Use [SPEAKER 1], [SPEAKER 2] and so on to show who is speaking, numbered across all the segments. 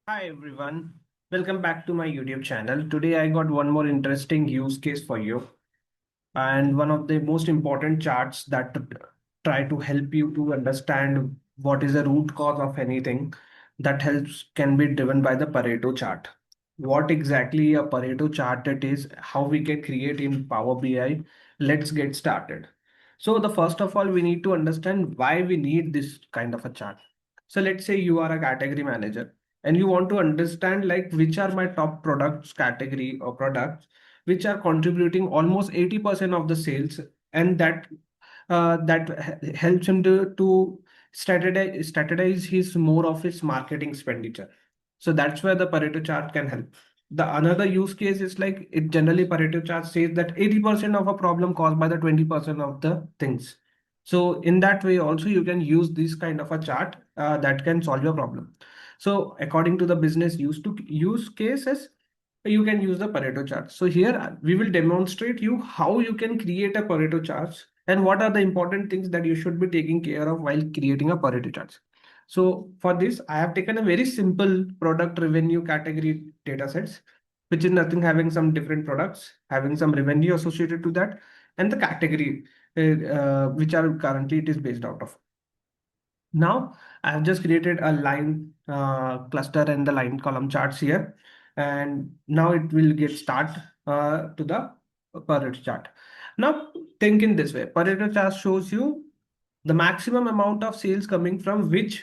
[SPEAKER 1] Hi everyone, welcome back to my YouTube channel. Today I got one more interesting use case for you and one of the most important charts that try to help you to understand what is the root cause of anything that helps can be driven by the Pareto chart. What exactly a Pareto chart it is, how we can create in Power BI. Let's get started. So the first of all, we need to understand why we need this kind of a chart. So let's say you are a category manager and you want to understand like which are my top products category or products which are contributing almost 80% of the sales, and that helps him to strategize his more of his marketing expenditure. So that's where the Pareto chart can help. The another use case is like it generally Pareto chart says that 80% of a problem caused by the 20% of the things. So in that way also you can use this kind of a chart that can solve your problem. So according to the business use cases, you can use the Pareto chart. So here we will demonstrate you how you can create a Pareto chart and what are the important things that you should be taking care of while creating a Pareto chart. So for this, I have taken a very simple product revenue category data sets, which is nothing having some different products, having some revenue associated to that, and the category which are currently it is based out of. Now I have just created a line cluster and the line column charts here. And now it will get start to the Pareto chart. Now think in this way. Pareto chart shows you the maximum amount of sales coming from which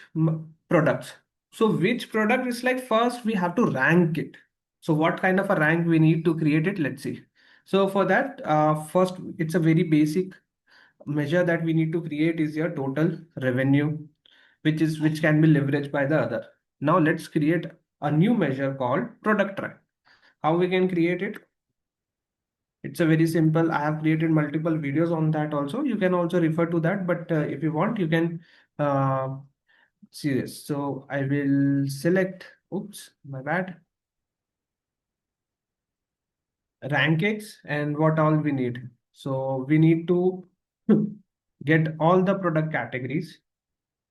[SPEAKER 1] products. So which product is like first we have to rank it. So what kind of a rank we need to create it? Let's see. So for that, first it's a very basic measure that we need to create is your total revenue, which can be leveraged by the other. Now let's create a new measure called product rank. How we can create it? It's a very simple. I have created multiple videos on that also. You can also refer to that, but if you want, you can uh, see this. So I will select, oops, my bad, rank X and what all we need. So we need to get all the product categories.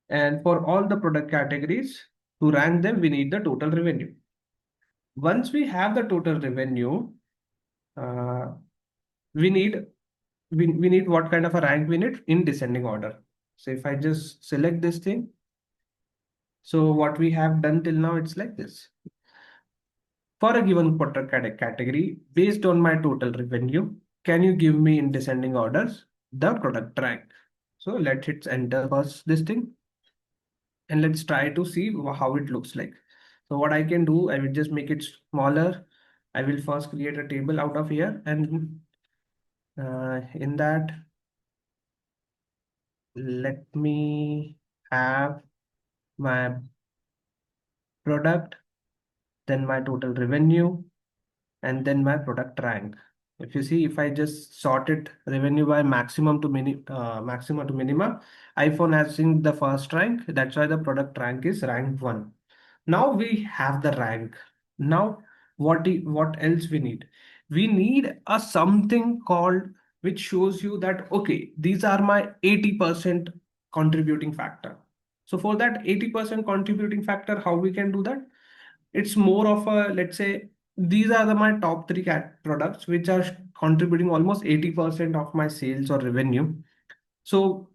[SPEAKER 1] And for all the product categories, to rank them, we need the total revenue. Once we have the total revenue, uh, we need we need what kind of a rank we need in descending order. So if I just select this thing, so what we have done till now, it's like this. For a given product category, based on my total revenue, can you give me in descending orders the product rank? So let's hit enter first this thing, and let's try to see how it looks like. So what I can do, I will just make it smaller. I will first create a table out of here, and in that, let me have my product, then my total revenue, and then my product rank. If you see, if I just sort it revenue by maximum to minima, iPhone has seen the first rank. That's why the product rank is rank 1. Now we have the rank. Now what else we need? We need a something called which shows you that okay, these are my 80% contributing factor. So for that 80% contributing factor, how we can do that? It's more of a, let's say, these are my top three cat products which are contributing almost 80% of my sales or revenue. So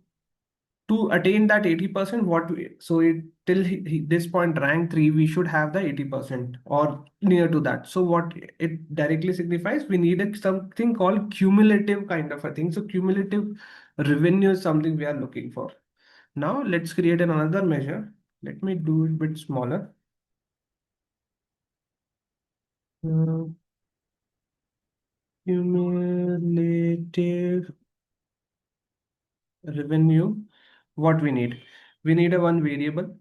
[SPEAKER 1] to attain that 80%, so this point rank 3, we should have the 80% or near to that. So what it directly signifies, we need something called cumulative kind of a thing. So cumulative revenue is something we are looking for. Now let's create another measure. Let me do it a bit smaller. Uh, Cumulative revenue. What we need a one variable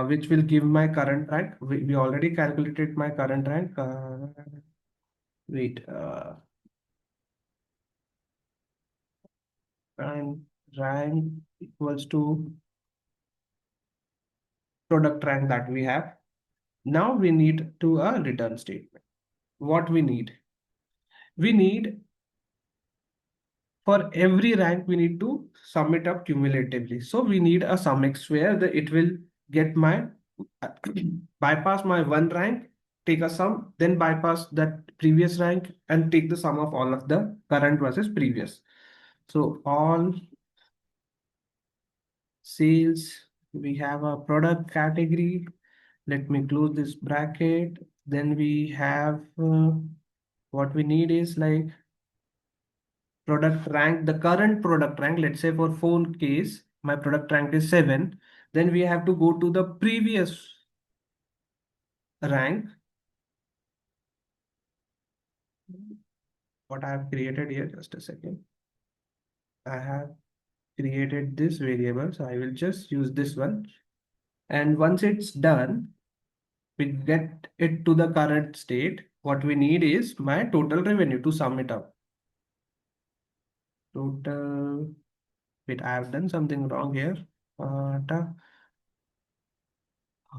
[SPEAKER 1] which will give my current rank. We already calculated my current rank. Wait, and rank equals to product rank that we have. Now we need to a return statement. What we need? We need for every rank we need to sum it up cumulatively. So we need a sum x where it will get my bypass my one rank, take a sum, then bypass that previous rank and take the sum of all of the current versus previous. So all sales, we have a product category. Let me close this bracket. Then we have what we need is like product rank, the current product rank. Let's say for phone case, my product rank is 7. Then we have to go to the previous rank. What I have created here, just a second. I have created this variable, so I will just use this one. And once it's done, we get it to the current state. What we need is my total revenue to sum it up. Total, wait, I have done something wrong here.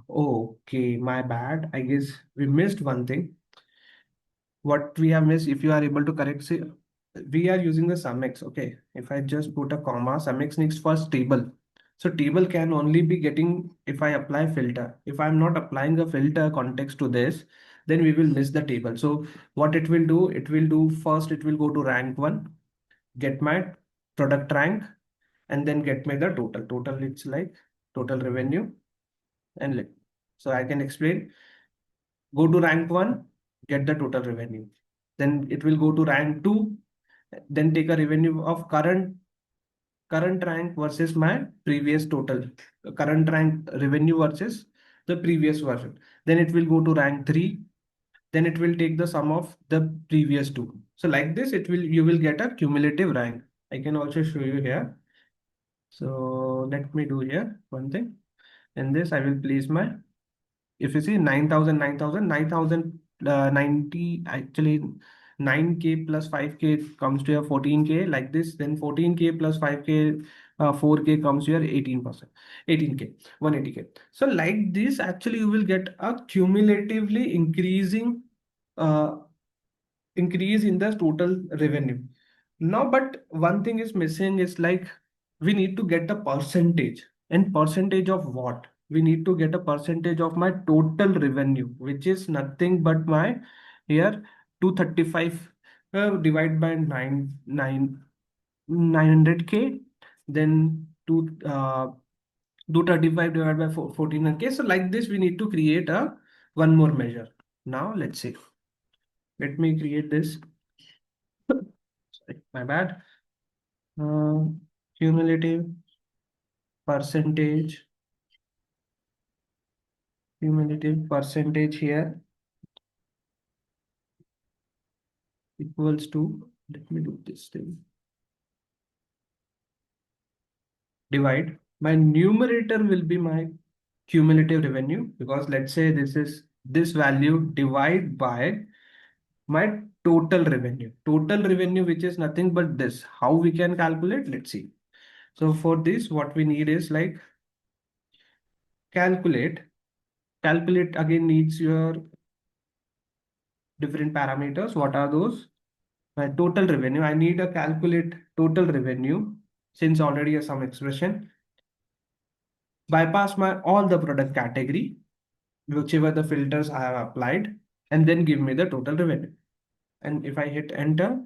[SPEAKER 1] Okay, my bad. I guess we missed one thing. What we have missed, if you are able to correct, see, we are using the sum x. Okay, if I just put a comma, sum x needs first table. So table can only be getting if I apply filter. If I'm not applying a filter context to this, then we will miss the table. So what it will do first, it will go to rank one, get my product rank, and then get me the total. Total, it's like total revenue. And so I can explain. Go to rank one, get the total revenue. Then it will go to rank two, then take a revenue of current rank versus my previous total. Current rank revenue versus the previous version. Then it will go to rank three. Then it will take the sum of the previous two. So like this, you will get a cumulative rank. I can also show you here. So let me do here one thing. In this, I will place my, if you see 9,000, 90, actually 9K plus 5K comes to your 14K like this, then 14K plus 5K, 4K comes to your 18%, 18K, 180K. So like this, actually you will get a cumulatively uh, increase in the total revenue. Now, but one thing is missing is like we need to get a percentage. And percentage of what? We need to get a percentage of my total revenue, which is nothing but my here 235 divided by 900K, then 235 divided by 1400K. So like this, we need to create a one more measure. Now let's see. Let me create this. Sorry, my bad. Uh, Cumulative percentage, cumulative percentage here equals to, let me do this thing, divide. My numerator will be my cumulative revenue, because let's say this is this value divide by my total revenue. Total revenue, which is nothing but this. How we can calculate? Let's see. So for this, what we need is like calculate. Calculate again needs your different parameters. What are those? My total revenue. I need a calculate total revenue, since already a some expression. Bypass my all the product category, whichever the filters I have applied, and then give me the total revenue. And if I hit enter,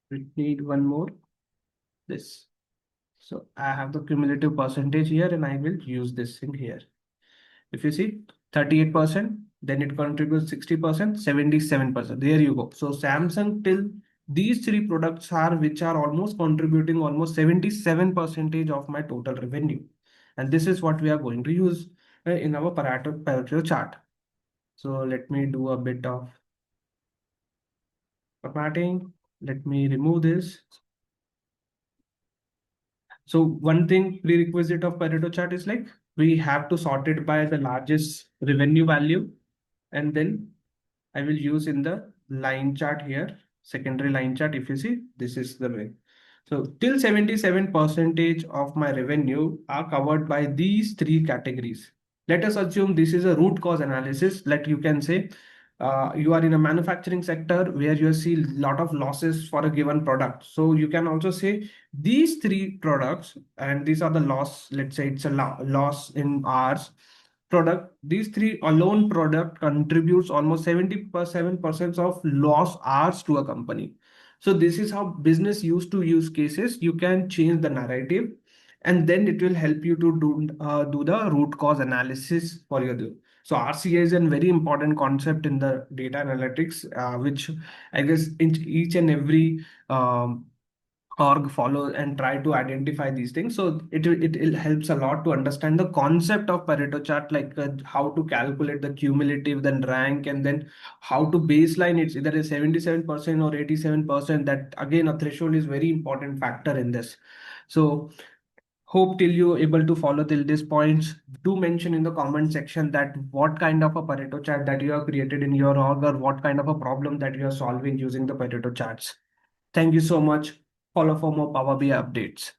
[SPEAKER 1] we need one more, this. So I have the cumulative percentage here, and I will use this thing here. If you see 38%, then it contributes 60%, 77%. There you go. So Samsung, till these three products are which are almost contributing almost 77% of my total revenue. And this is what we are going to use in our Pareto chart. So let me do a bit of formatting. Let me remove this. So one thing prerequisite of Pareto chart is like we have to sort it by the largest revenue value, and then I will use in the line chart here, secondary line chart. If you see, this is the way. So till 77% of my revenue are covered by these three categories. Let us assume this is a root cause analysis. Let you can say you are in a manufacturing sector where you see a lot of losses for a given product. So you can also say these three products, and these are the loss. Let's say it's a loss in hours product. These three alone product contributes almost 77% of loss hours to a company. So this is how business used to use cases. You can change the narrative, and then it will help you to do the root cause analysis for your do. So RCA is a very important concept in the data analytics, which I guess in each and every org follow and try to identify these things. So it helps a lot to understand the concept of Pareto chart, like how to calculate the cumulative, then rank, and then how to baseline. It's either a 77% or 87%. That again, a threshold is very important factor in this. So hope till you able to follow till this points. Do mention in the comment section that what kind of a Pareto chart that you have created in your org, or what kind of a problem that you are solving using the Pareto charts. Thank you so much. Follow for more Power BI updates.